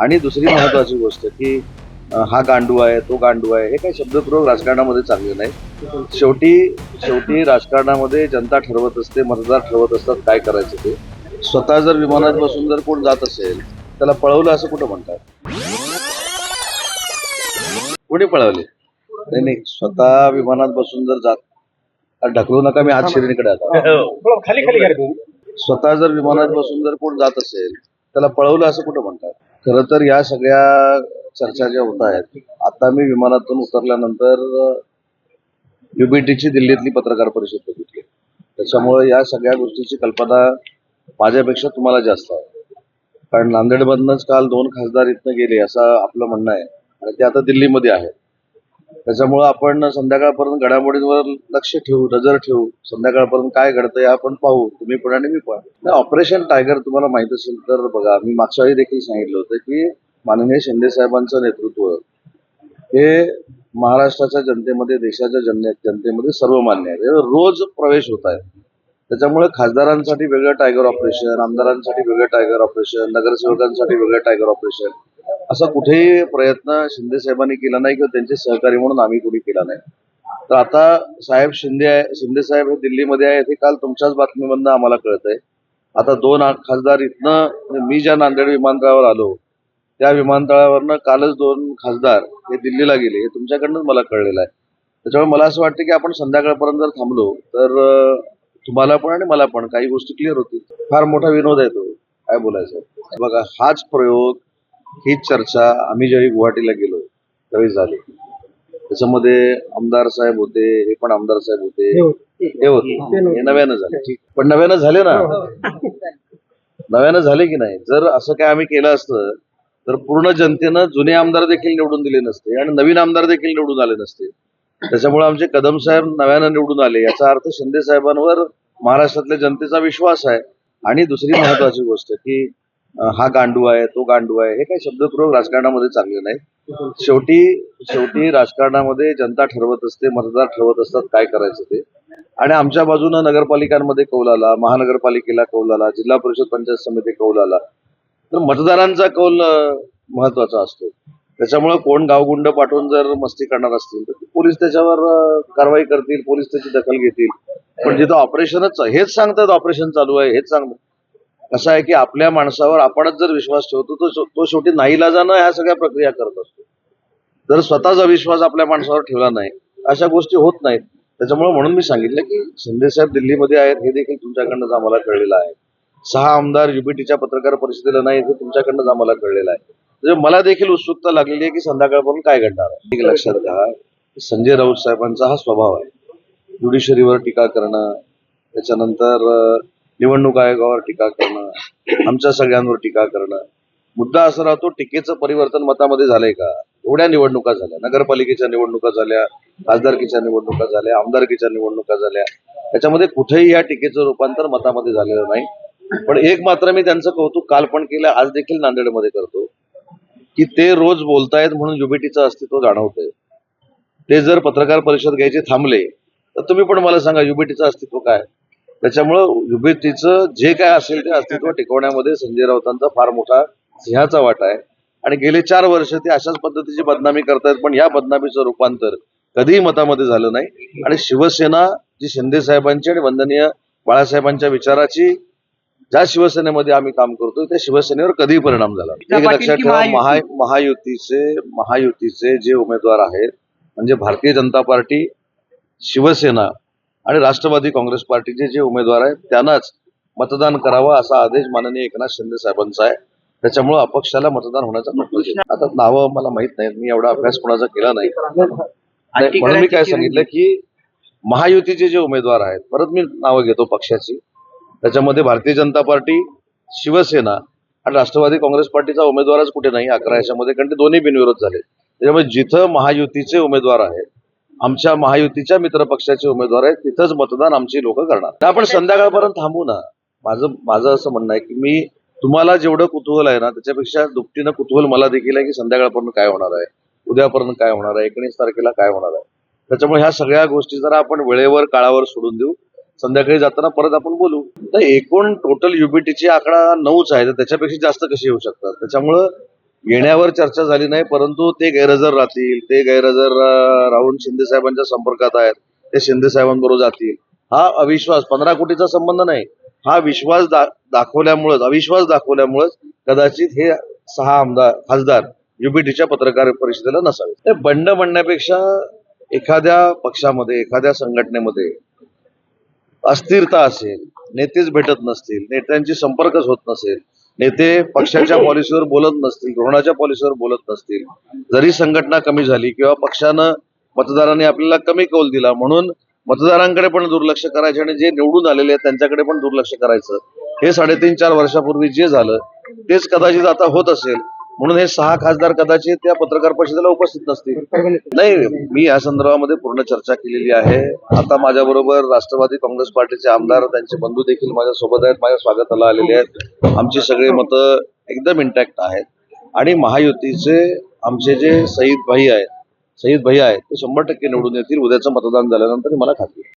आणि दुसरी महत्वाची गोष्ट की हा गांडू आहे तो गांडू आहे हे काही शब्दप्रयोग राजकारणामध्ये चांगले नाही. शेवटी शेवटी राजकारणामध्ये जनता ठरवत असते, मतदार ठरवत असतात काय करायचं ते. स्वतः जर विमानात बसून जर कोण जात असेल त्याला पळवलं असं कुठं म्हणतात? कोणी पळवले? नाही नाही, स्वतः विमानात बसून जर जात ढकलू नका, मी आज शिरीकडे आता खाली खाली करा तुम्ही. स्वतः जर विमानात बसून जर कोण जात असेल त्याला पळवलं असं कुठं म्हणतात? खरं तर या सगळ्या चर्चा ज्या होत आहेत, आता मी विमानातून उतरल्यानंतर युबीटीची दिल्लीतली पत्रकार परिषद बघितली. त्याच्यामुळे या सगळ्या गोष्टीची कल्पना माझ्यापेक्षा तुम्हाला जास्त आहे. कारण नांदेडमधनंच काल 2 खासदार इथनं गेले असं आपलं म्हणणं आहे आणि ते आता दिल्लीमध्ये आहेत. त्याच्यामुळं आपण संध्याकाळपर्यंत घडामोडींवर लक्ष ठेवू, नजर ठेवू. संध्याकाळपर्यंत काय घडतंय आपण पाहू, तुम्ही पण आणि मी पण. ऑपरेशन टायगर तुम्हाला माहित असेल तर बघा, मी मागच्या वेळी देखील सांगितलं होतं की माननीय शिंदे साहेबांचं नेतृत्व हे महाराष्ट्राच्या जनतेमध्ये, देशाच्या जनतेमध्ये सर्वमान्य आहे. रोज प्रवेश होत आहे. त्याच्यामुळे खासदारांसाठी वेगळं टायगर ऑपरेशन, आमदारांसाठी वेगळं टायगर ऑपरेशन, नगरसेवकांसाठी वेगळं टायगर ऑपरेशन, असा कुठेही प्रयत्न शिंदे साहेबांनी केला नाही किंवा त्यांचे सहकारी म्हणून आम्ही कोणी केला नाही. तर आता साहेब शिंदे साहेब हे दिल्लीमध्ये आहेत हे काल तुमच्याच बातमीमधनं आम्हाला कळतंय. आता 2 खासदार इथनं, मी ज्या नांदेड विमानतळावर आलो त्या विमानतळावरनं कालच 2 खासदार हे दिल्लीला गेले, हे तुमच्याकडनंच मला कळलेलं आहे. त्याच्यामुळे मला असं वाटतं की आपण संध्याकाळपर्यंत जर थांबलो तर तुम्हाला पण आणि मला पण काही गोष्टी क्लिअर होतील. फार मोठा विनोद आहे तो, काय बोलायचं. बघा, हाच प्रयोग, हीच चर्चा आम्ही ज्यावेळी गुवाहाटीला गेलो त्यावेळी झाली. त्याच्यामध्ये आमदार साहेब होते, हे पण आमदार साहेब होते, हे होते, हे नव्यानं झाले. पण नव्यानं झाले ना, नव्यानं झाले की नाही. जर असं काय आम्ही केलं असतं तर पूर्ण जनतेनं जुने आमदार देखील निवडून दिले नसते आणि नवीन आमदार देखील निवडून आले नसते. त्याच्यामुळे आमचे कदम साहेब नव्यानं निवडून आले, याचा अर्थ शिंदे साहेबांवर महाराष्ट्रातल्या जनतेचा विश्वास आहे. आणि दुसरी महत्वाची गोष्ट की हा गांडू आहे तो गांडू आहे हे काही शब्दप्रयोग राजकारणामध्ये चांगले नाही. शेवटी शेवटी राजकारणामध्ये जनता ठरवत असते, मतदार ठरवत असतात काय करायचं ते. आणि आमच्या बाजूनं नगरपालिकांमध्ये कौल आला, महानगरपालिकेला कौल आला, जिल्हा परिषद पंचायत समिती कौल आला, तर मतदारांचा कौल महत्वाचा असतो. त्याच्यामुळे कोण गावगुंड पाठवून जर मस्ती करणार असतील तर पोलीस त्याच्यावर कारवाई करतील, पोलीस त्याची दखल घेतील. पण जिथं ऑपरेशनच, हेच सांगतात ऑपरेशन चालू आहे, हेच सांगतात. कसं आहे की आपल्या माणसावर आपणच जर विश्वास ठेवतो तो शेवटी नाईलाजानं ह्या सगळ्या प्रक्रिया करत असतो. जर स्वतःचा विश्वास आपल्या माणसावर ठेवला नाही, अशा गोष्टी होत नाहीत. त्याच्यामुळे म्हणून मी सांगितलं की शिंदे साहेब दिल्लीमध्ये आहेत हे देखील तुमच्याकडनं आम्हाला कळलेलं आहे. 6 आमदार युबीटीच्या पत्रकार परिषदेला नाही हे तुमच्याकडनं आम्हाला कळलेलं आहे. म्हणजे मला देखील उत्सुकता लागलेली आहे की संध्याकाळपर्यंत काय घडणार आहे. एक लक्षात घ्या, संजय राऊत साहेबांचा हा स्वभाव आहे, ज्युडिशरीवर टीका करणं, त्याच्यानंतर निवडणूक आयोगावर टीका करणं, आमच्या सगळ्यांवर टीका करणं. मुद्दा असा राहतो, टीकेचं परिवर्तन मतामध्ये झालंय का? एवढ्या निवडणुका झाल्या, नगरपालिकेच्या निवडणुका झाल्या, खासदारकीच्या निवडणुका झाल्या, आमदारकीच्या निवडणुका झाल्या, त्याच्यामध्ये कुठेही या टीकेचं रूपांतर मतामध्ये झालेलं नाही. पण एक मात्र मी त्यांचं कौतुक काल पण केलं, आज देखील नांदेडमध्ये करतो, की ते रोज बोलतायत म्हणून युबीटीचं अस्तित्व जाणवतंय. ते जर पत्रकार परिषद घ्यायचे थांबले तर तुम्ही पण मला सांगा युबीटीचं अस्तित्व काय. त्याच्यामुळं युबीटीचं जे काय असेल ते अस्तित्व टिकवण्यामध्ये संजय राऊतांचा फार मोठा सिंहाचा वाटा आहे. आणि गेले 4 वर्ष ते अशाच पद्धतीची बदनामी करतायत, पण या बदनामीचं रूपांतर कधीही मतामध्ये झालं नाही. आणि शिवसेना जी शिंदे साहेबांची आणि वंदनीय बाळासाहेबांच्या विचाराची ज्या शिवसेनेमध्ये आम्ही काम करतो त्या शिवसेनेवर कधीही परिणाम झाला. एक लक्षात ठेवा, महायुतीचे जे उमेदवार आहेत म्हणजे भारतीय जनता पार्टी, शिवसेना आणि राष्ट्रवादी काँग्रेस पार्टीचे जे उमेदवार आहेत त्यांनाच मतदान करावं असा आदेश माननीय एकनाथ शिंदे साहेबांचा आहे. त्याच्यामुळे अपक्षाला मतदान होण्याचा प्रश्न. आता नावं मला माहित नाहीत, मी एवढा अभ्यास कोणाचा केला नाही. म्हणून मी काय सांगितलं की महायुतीचे जे उमेदवार आहेत, परत मी नावं घेतो पक्षाची, त्याच्यामध्ये भारतीय जनता पार्टी, शिवसेना आणि राष्ट्रवादी काँग्रेस पार्टीचा उमेदवारच कुठे नाही 11 याच्यामध्ये, कारण ते दोन्ही बिनविरोध झाले. त्याच्यामुळे जिथं महायुतीचे उमेदवार आहेत, आमच्या महायुतीच्या मित्र पक्षाचे उमेदवार आहेत, तिथंच मतदान आमची लोक करणार. आपण संध्याकाळपर्यंत थांबू ना. माझं असं म्हणणं आहे की मी तुम्हाला जेवढं कुतूहल आहे ना त्याच्यापेक्षा दुपटीनं कुतूहल मला देखील आहे की संध्याकाळपर्यंत काय होणार आहे, उद्यापर्यंत काय होणार आहे, 19 तारखेला काय होणार आहे. त्याच्यामुळे ह्या सगळ्या गोष्टी जरा आपण वेळेवर काळावर सोडून देऊ. संध्याकाळी जाताना परत आपण बोलू. तर एकूण टोटल युबीटीची आकडा 9च आहे, तर त्याच्यापेक्षा जास्त कशी येऊ शकतात. त्याच्यामुळं येण्यावर चर्चा झाली नाही, परंतु ते गैरहजर राहतील, ते गैरहजर राहून शिंदे साहेबांच्या संपर्कात आहेत, ते शिंदे साहेबांबरोबर जातील. हा अविश्वास 15 कोटीचा संबंध नाही. हा विश्वास दाखवल्यामुळेच, अविश्वास दाखवल्यामुळेच कदाचित हे 6 खासदार युबीटीच्या पत्रकार परिषदेला नसावे. ते बंड म्हणण्यापेक्षा एखाद्या पक्षामध्ये, एखाद्या संघटनेमध्ये अस्थिरता असेल, नेतेच भेटत नसतील, नेत्यांची संपर्कच होत नसेल, नेते पक्षाच्या पॉलिसीवर बोलत नसतील, धोरणाच्या पॉलिसीवर बोलत नसतील, जरी संघटना कमी झाली किंवा पक्षानं मतदारांनी आपल्याला कमी कौल दिला म्हणून मतदारांकडे पण दुर्लक्ष करायचे आणि जे निवडून आलेले आहेत त्यांच्याकडे पण दुर्लक्ष करायचं, हे 3.5-4 वर्षापूर्वी जे झालं तेच कदाचित आता होत असेल. म्हणून हे 6 खासदार कदाचित त्या पत्रकार परिषदेला उपस्थित नसतील. नाही, मी या संदर्भामध्ये पूर्ण चर्चा केलेली आहे. आता माझ्याबरोबर राष्ट्रवादी काँग्रेस पार्टीचे आमदार, त्यांचे बंधू देखील माझ्या सोबत आहेत, माझ्या स्वागताला आलेले आहेत. आमची सगळी मतं एकदम इंटॅक्ट आहेत आणि महायुतीचे आमचे जे सईद भाई आहेत ते 100% निवडून येतील. उद्याचं मतदान झाल्यानंतर मला खात्री आहे.